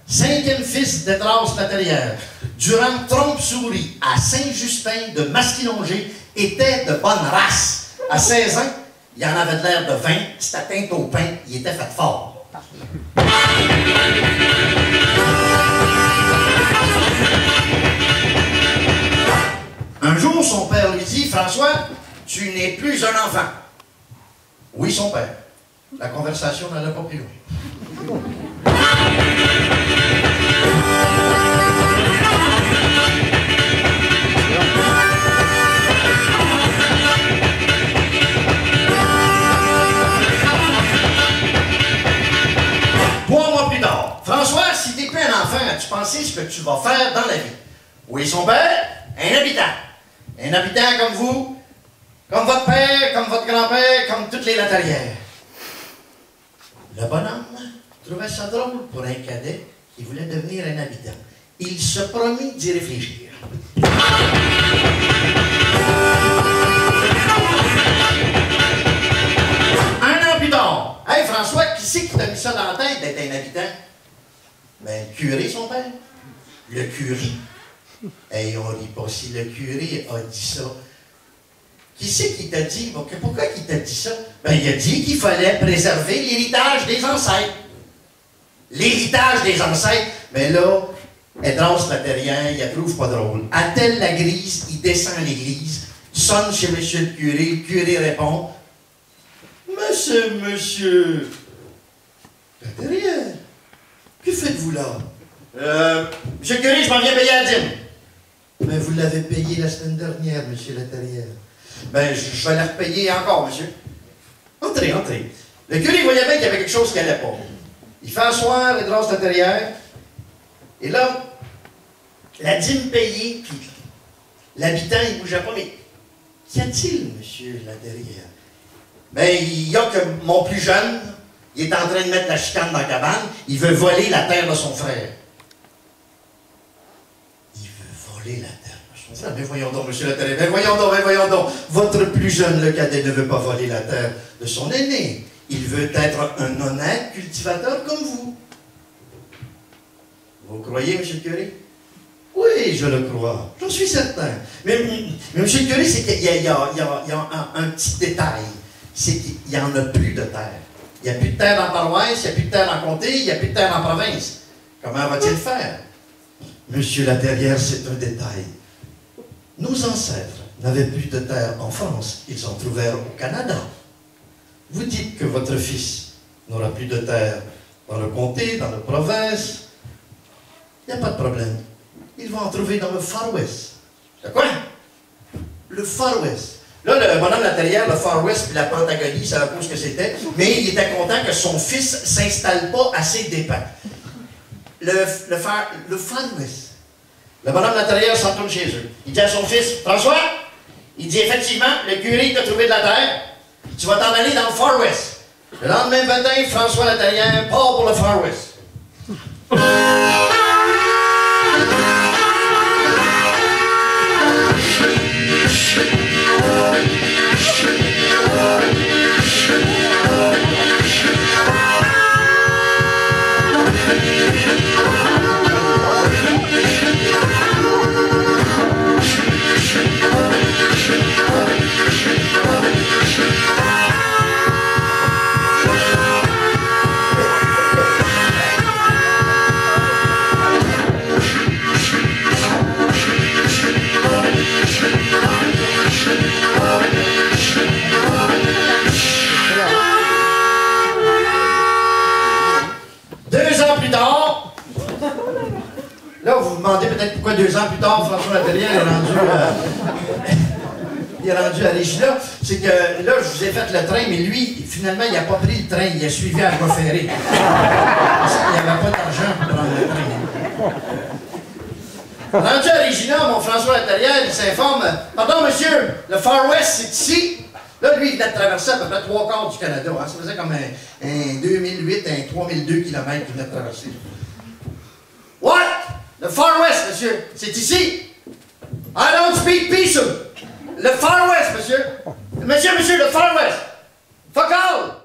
Cinquième fils d'Édras Laterrière, durant trompe-souris à Saint-Justin de Masquinongé, était de bonne race. À 16 ans, il en avait de l'air de 20, c'était atteint au pain, il était fait fort. Un jour, son père lui dit, « François, tu n'es plus un enfant. » Oui, son père. La conversation n'allait pas plus loin. François, si t'es plus un enfant, as-tu pensé ce que tu vas faire dans la vie? Oui, son père, un habitant. Un habitant comme vous, comme votre père, comme votre grand-père, comme toutes les Laterrières. Le bonhomme trouvait ça drôle pour un cadet qui voulait devenir un habitant. Il se promit d'y réfléchir. Un an plus tard, « Hey François, qui c'est qui t'a mis ça dans la tête d'être un habitant? » Ben, le curé, son père. Le curé. Hey, on rit pas si le curé a dit ça. Qui c'est qui t'a dit? Bon, pourquoi il t'a dit ça? Ben, il a dit qu'il fallait préserver l'héritage des ancêtres. L'héritage des ancêtres. Mais là, Édras Laterrière, il la trouve pas drôle. Attelle la grise, il descend à l'église, sonne chez monsieur le curé répond, Monsieur Laterrière, que faites-vous là? Monsieur le curé, je m'en viens payer la dîme. Mais vous l'avez payé la semaine dernière, monsieur Laterrière. Ben, je vais la repayer encore, monsieur. Entrez, entrez. Le curé voyait bien qu'il y avait quelque chose qui n'allait pas. Il fait asseoir Édras Laterrière. Et là, la dîme payée, puis l'habitant, il ne bougeait pas. Mais qu'y a-t-il, monsieur Laterrière? Ben, il y a que mon plus jeune, il est en train de mettre la chicane dans la cabane, il veut voler la terre de son frère. Il veut voler la terre de son frère? Mais voyons donc, monsieur Laterrière, mais voyons donc. Votre plus jeune, le cadet, ne veut pas voler la terre de son aîné. Il veut être un honnête cultivateur comme vous. Vous croyez, monsieur le curé? Oui, je le crois. J'en suis certain. Mais monsieur le curé, c'est qu'il y a un petit détail. C'est qu'il n'y en a plus de terre. Il n'y a plus de terre dans la paroisse, il n'y a plus de terre dans le comté, il n'y a plus de terre dans la province. Comment va-t-il faire? Monsieur Laterrière, c'est un détail. Nos ancêtres n'avaient plus de terre en France. Ils en trouvèrent au Canada. Vous dites que votre fils n'aura plus de terre dans le comté, dans la province. Il n'y a pas de problème. Il va en trouver dans le Far West. De quoi? Le Far West. Là, le bonhomme Laterrière, le Far West puis la Pentagonie, il ne savait pas ce que c'était, mais il était content que son fils ne s'installe pas à ses dépens. Le Far West. Le bonhomme Laterrière s'en tourne chez eux. Il dit à son fils, François, il dit effectivement, le curé t'a trouvé de la terre, tu vas t'en aller dans le Far West. Le lendemain matin, François Laterrière part pour le Far West. Là, vous vous demandez peut-être pourquoi 2 ans plus tard, François Laterrière est rendu à Regina. C'est que là, je vous ai fait le train, mais lui, finalement, il n'a pas pris le train, il a suivi à voie ferrée. Parce qu'il n'y avait pas d'argent pour prendre le train. Rendu à Regina, mon François Laterrière, il s'informe. Pardon, monsieur, le Far West, c'est ici? Là, lui, il venait de traverser à peu près 3/4 du Canada. Hein. Ça faisait comme un 2008, un 3002 km qu'il venait de traverser. What? Le Far West, monsieur. C'est ici. I don't speak peace. Le Far West, monsieur. Monsieur, le Far West. Fuck all.